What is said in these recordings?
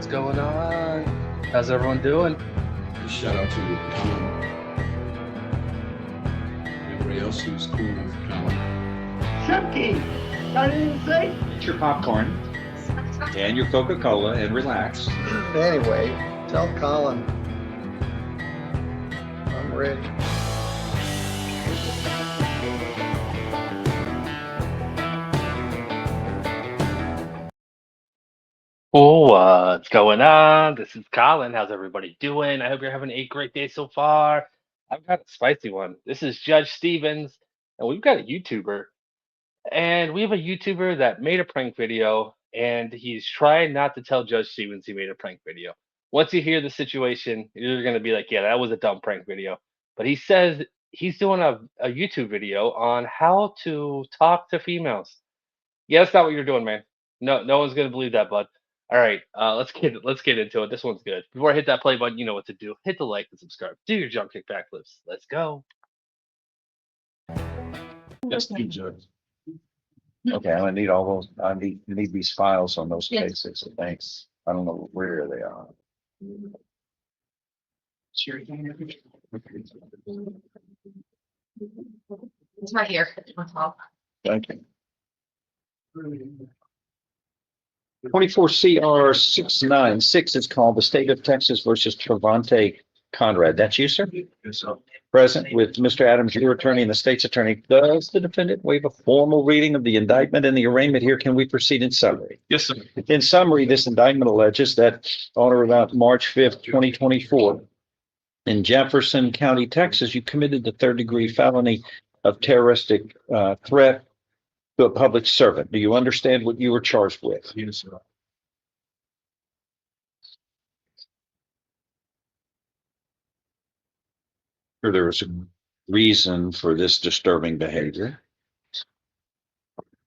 What's going on? How's everyone doing? Shout out to Colin. Everybody else who's cool with Colin. Chunky! I didn't say. Get your popcorn and your Coca-Cola and relax. Anyway, tell Colin I'm ready. Oh, what's going on? This is Colin. How's everybody doing? I hope you're having a great day so far. I've got a spicy one. This is Judge Stevens, and we've got a YouTuber. And we have a YouTuber that made a prank video, and he's trying not to tell Judge Stevens he made a prank video. Once you hear the situation, you're going to be like, yeah, that was a dumb prank video. But he says he's doing a YouTube video on how to talk to females. Yeah, that's not what you're doing, man. No one's gonna believe that, bud. All right, let's get into it. This one's good. Before I hit that play button, you know what to do. Hit the like and subscribe. Do your jump kick backflips. Let's go. That's the judge. Okay, I need all those. I need these files on those Yes. cases. So thanks. I don't know where they are. It's right here. It's on top. Thank you. 24 CR 696 is called the State of Texas versus Travante Conrad. That's you, sir? Yes, sir. Present with Mr. Adams, your attorney and the state's attorney. Does the defendant waive a formal reading of the indictment and the arraignment here? Can we proceed in summary? Yes, sir. In summary, this indictment alleges that on or about March 5th, 2024, in Jefferson County, Texas, you committed the third-degree felony of terroristic threat to a public servant. Do you understand what you were charged with? Yes, sir. There was a reason for this disturbing behavior.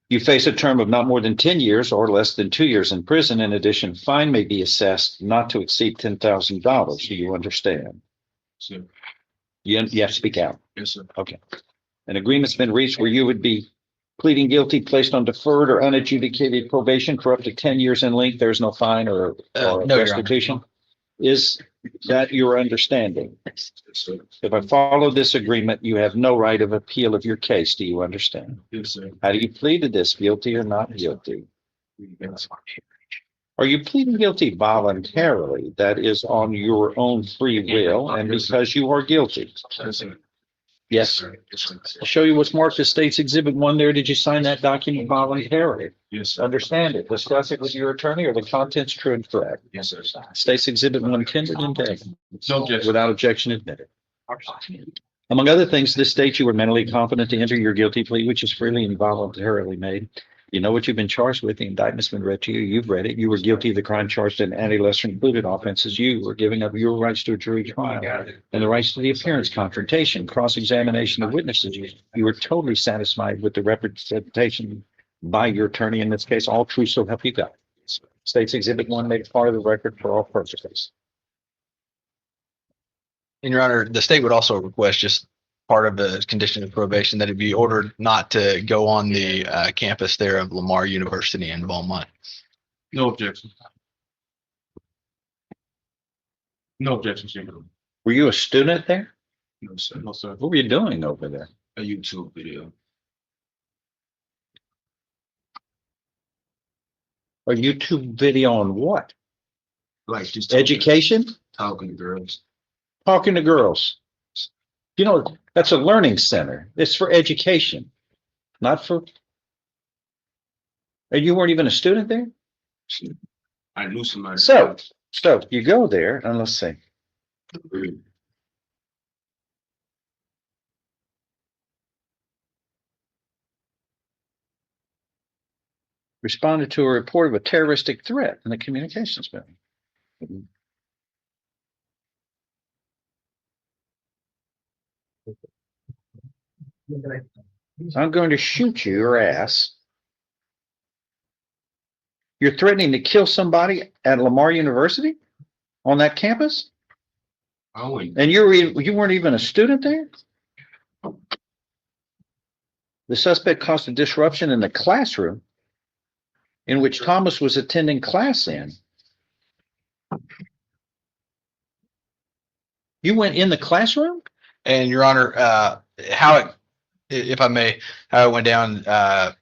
You face a term of not more than 10 years or less than 2 years in prison. In addition, fine may be assessed not to exceed $10,000. Do you understand? Sir. You have to speak out. Yes, sir. Okay. An agreement's been reached where you would be pleading guilty, placed on deferred or unadjudicated probation for up to 10 years in length. There's no fine or No, Your restitution. Is that your understanding? Yes, sir. If I follow this agreement, you have no right of appeal of your case. Do you understand? Yes, sir. How do you plead to this? Guilty or not guilty? Yes, sir. Are you pleading guilty voluntarily? That is on your own free will and because you are guilty? Yes, sir. Yes. sir. Yes, sir. I'll show you what's marked as State's Exhibit 1 there. Did you sign that document voluntarily? Yes, sir. Understand it. Discuss it with your attorney or the contents true and correct. Yes, sir. State's Exhibit 1 tendered and taken. No objection. Without objection admitted. Among other things, this states you were mentally competent to enter your guilty plea, which is freely and voluntarily made. You know what you've been charged with. The indictment's been read to you. You've read it. You were guilty of the crime charged in lesser included offenses. You were giving up your rights to a jury trial and the rights to the appearance, confrontation, cross-examination of witnesses. You were totally satisfied with the representation by your attorney in this case. All true, so help you God. State's Exhibit 1 made part of the record for all purposes. And Your Honor, the state would also request just part of the condition of probation that it be ordered not to go on the campus there of Lamar University in Beaumont. No objection. No objection, sir. Were you a student there? No, sir. No, sir. What were you doing over there? A YouTube video. A YouTube video on what? Like just Education? talking to girls. Talking to girls. You know, that's a learning center. It's for education, not for. And you weren't even a student there? I knew somebody. So you go there and let's see. Responded to a report of a terroristic threat in the communications building. I'm going to shoot you, your ass. You're threatening to kill somebody at Lamar University on that campus? Oh, wait. And you weren't even a student there? The suspect caused a disruption in the classroom in which Thomas was attending class in. You went in the classroom? And Your Honor, how it, if I may, how it went down, the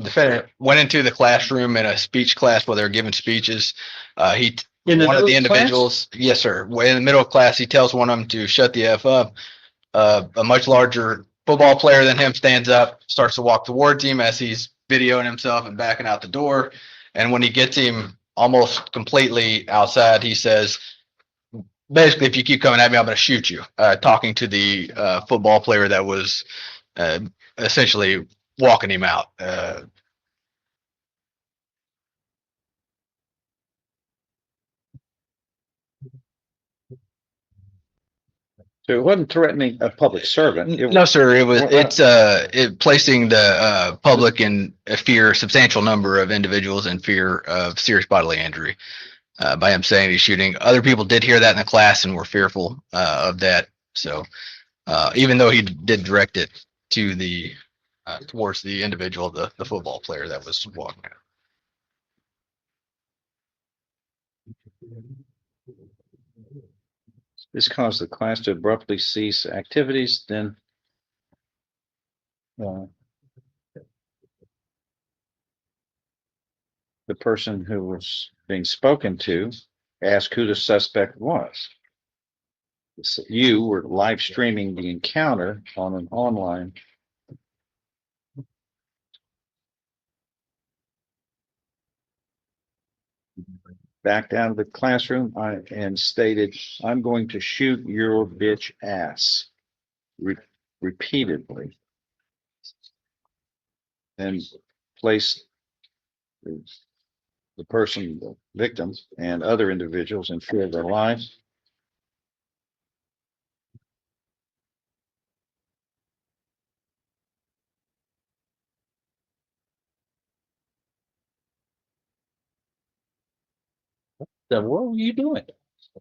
defendant went into the classroom in a speech class while they were giving speeches. He In the one of middle the of class? individuals, yes, sir. In the middle of class, he tells one of them to shut the F up. A much larger football player than him stands up, starts to walk towards him as he's videoing himself and backing out the door. And when he gets him almost completely outside, he says, basically, if you keep coming at me, I'm going to shoot you. Talking to the football player that was uh, essentially walking him out. So it wasn't threatening a public servant. No, sir. Well, It placing the public in a fear, substantial number of individuals in fear of serious bodily injury by him saying he's shooting. Other people did hear that in the class and were fearful of that. So even though he did direct it to the towards the individual, the football player that was walking out. This caused the class to abruptly cease activities, then the person who was being spoken to asked who the suspect was. You were live streaming the encounter on an online. Back down to the classroom and stated, "I'm going to shoot your bitch ass," repeatedly, and placed the person, the victim, and other individuals in fear of their lives. What were you doing?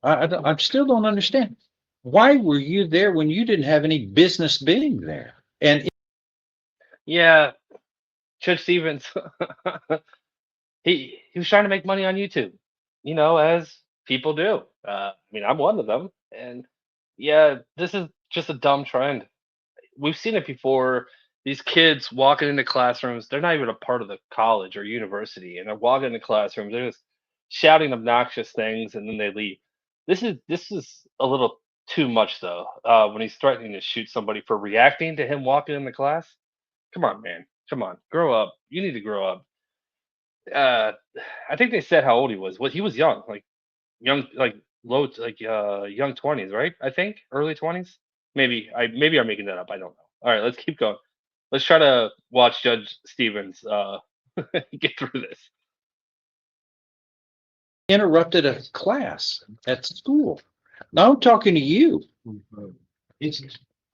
I still don't understand. Why were you there when you didn't have any business being there? And Yeah, Judge Stevens, he was trying to make money on YouTube, as people do. I mean, I'm one of them, and yeah, this is just a dumb trend. We've seen it before. These kids walking into classrooms, they're not even a part of the college or university, and they're walking into classrooms, they're just shouting obnoxious things, and then they leave. This is a little too much, though. When he's threatening to shoot somebody for reacting to him walking in the class. Come on, man. Come on, grow up. You need to grow up. Uh, I think they said how old he was. He was young, like low, young 20s, right? I think early 20s. Maybe I'm making that up. I don't know. All right, let's keep going. Let's try to watch Judge Stevens get through this. interrupted a class at school. Now I'm talking to you. It's,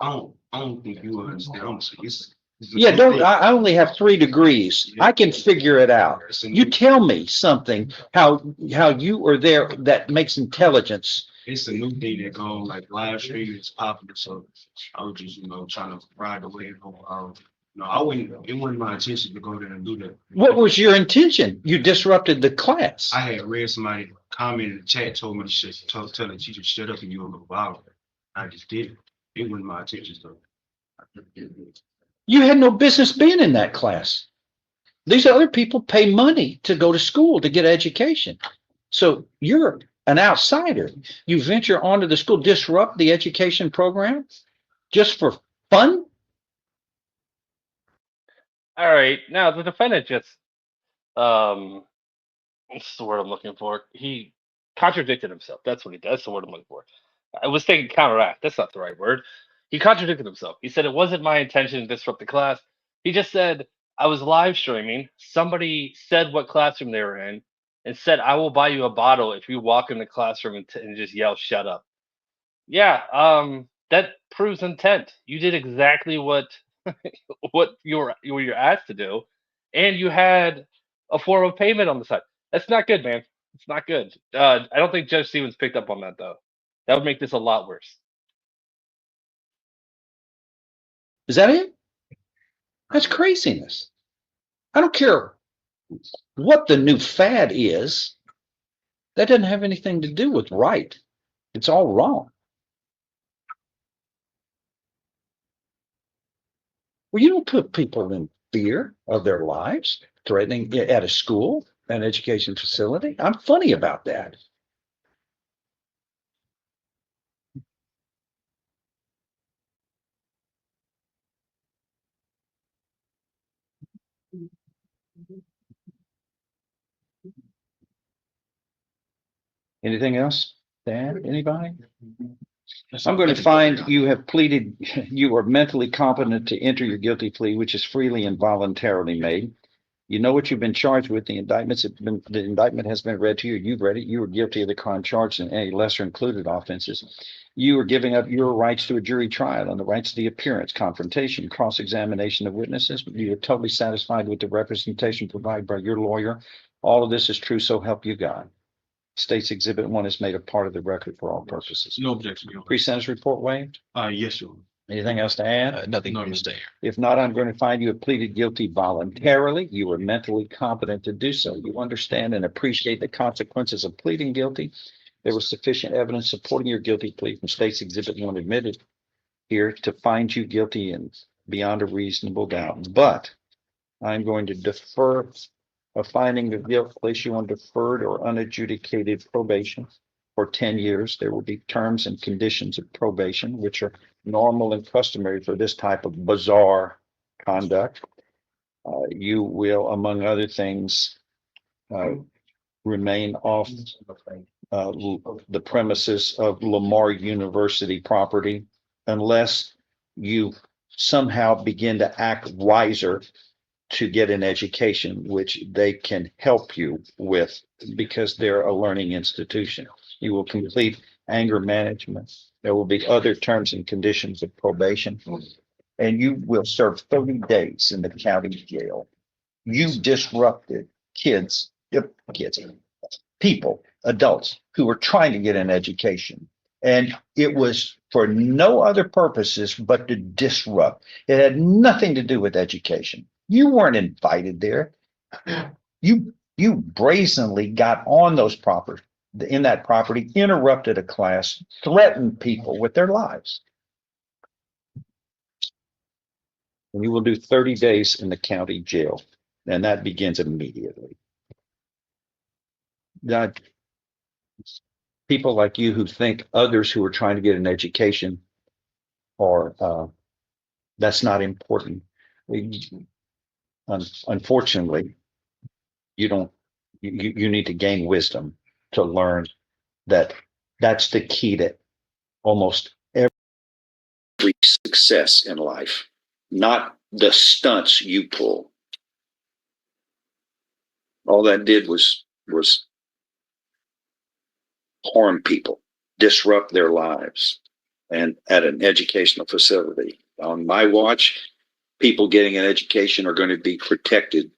I don't think you understand. It's Yeah, I only have 3 degrees. I can figure it out. You tell me something, how you are there that makes intelligence. It's a new thing that goes like live streaming is popular. So I was just, trying to ride the wave. No, it wasn't my intention to go there and do that. What was your intention? You disrupted the class. I had read somebody comment in the chat, told me to tell the teacher to shut up and you will go viral. I just did it. It wasn't my intention though. You had no business being in that class. These other people pay money to go to school to get education. So you're an outsider. You venture onto the school, disrupt the education program just for fun? All right, now the defendant just what's the word I'm looking for? He contradicted himself. That's what he does. That's the word I'm looking for. I was thinking counteract. That's not the right word. He contradicted himself. He said it wasn't my intention to disrupt the class. He just said I was live streaming. Somebody said what classroom they were in and said, I will buy you a bottle if you walk in the classroom and just yell, shut up. Yeah, that proves intent. You did exactly what what you were asked to do, and you had a form of payment on the side. That's not good, man. It's not good. I don't think Judge Stevens picked up on that though. That would make this a lot worse. Is that it? That's craziness. I don't care what the new fad is. That doesn't have anything to do with right. It's all wrong. Well, you don't put people in fear of their lives, threatening at a school, an education facility. I'm funny about that. Anything else, Dan? Anybody? I'm going to find you have pleaded, you are mentally competent to enter your guilty plea, which is freely and voluntarily made. You know what you've been charged with. The indictment has been read to you. You've read it. You are guilty of the crime charged and any lesser included offenses. You are giving up your rights to a jury trial and the rights to the appearance, confrontation, cross-examination of witnesses. You are totally satisfied with the representation provided by your lawyer. All of this is true, so help you God. State's Exhibit 1 is made a part of the record for all purposes. No objection, Your Honor. Pre-sentence report waived. Yes, Your Honor. Anything else to add? Nothing No, to stay. If not, I'm going to find you have pleaded guilty voluntarily. You are mentally competent to do so. You understand and appreciate the consequences of pleading guilty. There was sufficient evidence supporting your guilty plea from State's Exhibit 1 admitted here to find you guilty and beyond a reasonable doubt. But I'm going to defer a finding of guilt, place you on deferred or unadjudicated probation for 10 years. There will be terms and conditions of probation, which are normal and customary for this type of bizarre conduct. You will, among other things, remain off the premises of Lamar University property unless you somehow begin to act wiser to get an education, which they can help you with because they're a learning institution. You will complete anger management. There will be other terms and conditions of probation, and you will serve 30 days in the county jail. You disrupted people, adults who were trying to get an education. And it was for no other purposes but to disrupt. It had nothing to do with education. You weren't invited there. You brazenly got on those property, in that property, interrupted a class, threatened people with their lives. And you will do 30 days in the county jail. And that begins immediately. That people like you who think others who are trying to get an education are that's not important. Unfortunately, you need to gain wisdom to learn that that's the key to almost every success in life, not the stunts you pull. All that did was harm people, disrupt their lives, and at an educational facility. On my watch, people getting an education are going to be protected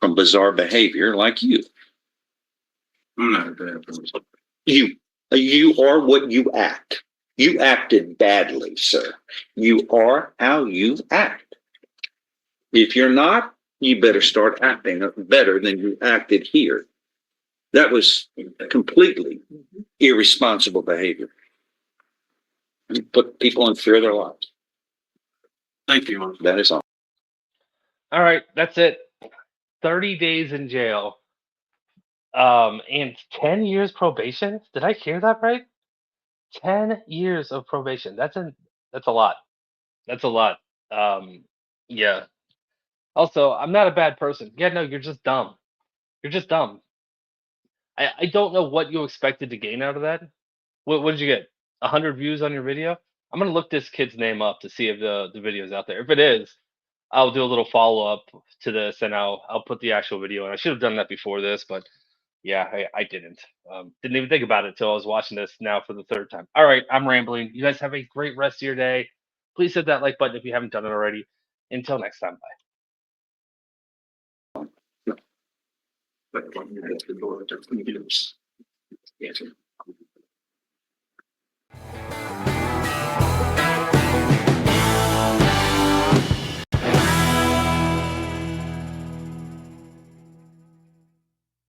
from bizarre behavior like you. I'm not a bad person. You are what you act. You acted badly, sir. You are how you act. If you're not, you better start acting better than you acted here. That was completely irresponsible behavior. You put people in fear of their lives. Thank you, Your Honor. That is all. All right, that's it. 30 days in jail. And 10 years probation. Did I hear that right? 10 years of probation. That's a lot. That's a lot. Yeah. Also, I'm not a bad person. Yeah, no, you're just dumb. You're just dumb. I don't know what you expected to gain out of that. What did you get? 100 views on your video? I'm gonna look this kid's name up to see if the video is out there. If it is, I'll do a little follow up to this and I'll put the actual video in. I should have done that before this, but yeah, I didn't. Didn't even think about it until I was watching this now for the third time. All right, I'm rambling. You guys have a great rest of your day. Please hit that like button if you haven't done it already. Until next time, bye. But when you get the door,